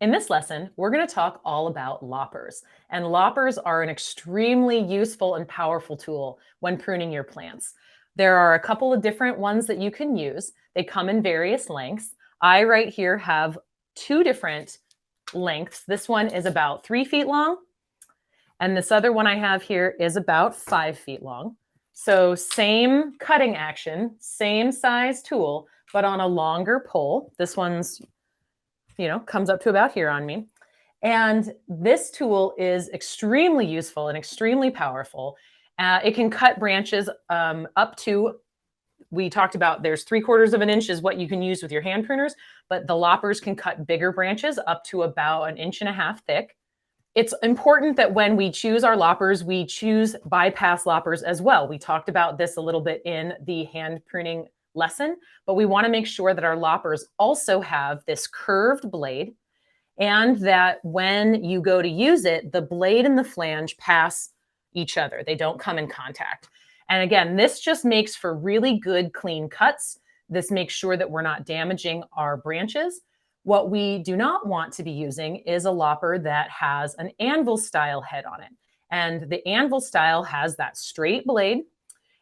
In this lesson, we're going to talk all about loppers. And loppers are an extremely useful and powerful tool when pruning your plants. There are a couple of different ones that you can use. They come in various lengths. I right here have two different lengths. This one is about 3 feet long, and this other one I have here is about 5 feet long. So same cutting action, same size tool, but on a longer pole. This one's comes up to about here on me. And this tool is extremely useful and extremely powerful. It can cut branches up to, we talked about there's 3/4 of an inch is what you can use with your hand pruners, but the loppers can cut bigger branches up to about 1.5 inches thick. It's important that when we choose our loppers, we choose bypass loppers as well. We talked about this a little bit in the hand pruning lesson, but we want to make sure that our loppers also have this curved blade and that when you go to use it, the blade and the flange pass each other. They don't come in contact. And again, this just makes for really good, clean cuts. This makes sure that we're not damaging our branches. What we do not want to be using is a lopper that has an anvil style head on it. And the anvil style has that straight blade,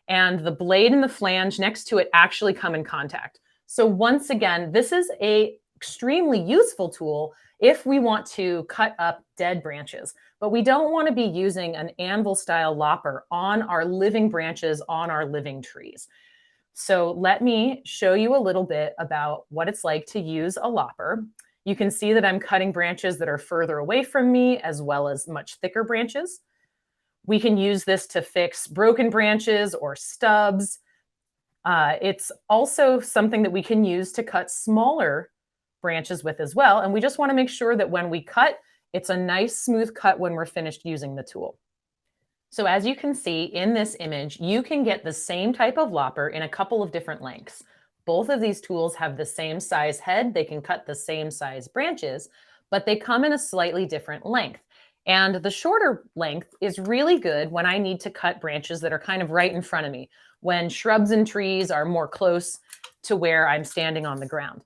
and the blade and the flange next to it actually come in contact. So once again, this is a extremely useful tool if we want to cut up dead branches, but we don't want to be using an anvil style lopper on our living branches, on our living trees. So let me show you a little bit about what it's like to use a lopper. You can see that I'm cutting branches that are further away from me, as well as much thicker branches. We can use this to fix broken branches or stubs. It's also something that we can use to cut smaller branches with as well. And we just want to make sure that when we cut, it's a nice smooth cut when we're finished using the tool. So as you can see in this image, you can get the same type of lopper in a couple of different lengths. Both of these tools have the same size head. They can cut the same size branches, but they come in a slightly different length. And the shorter length is really good when I need to cut branches that are kind of right in front of me, when shrubs and trees are more close to where I'm standing on the ground.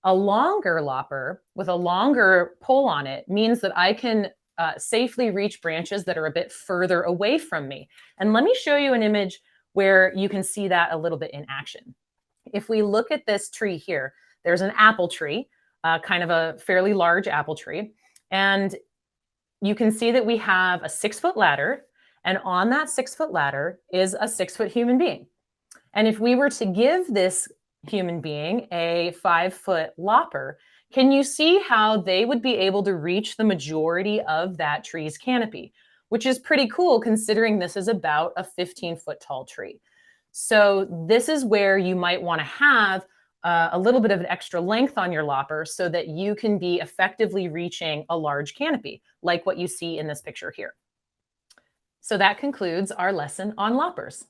A longer lopper with a longer pole on it means that I can safely reach branches that are a bit further away from me. And let me show you an image where you can see that a little bit in action. If we look at this tree here, there's an apple tree, kind of a fairly large apple tree. And you can see that we have a 6-foot ladder, and on that 6-foot ladder is a 6-foot human being. And if we were to give this human being a 5-foot lopper, can you see how they would be able to reach the majority of that tree's canopy, which is pretty cool considering this is about a 15-foot tall tree. So this is where you might want to have a little bit of an extra length on your lopper so that you can be effectively reaching a large canopy, like what you see in this picture here. So that concludes our lesson on loppers.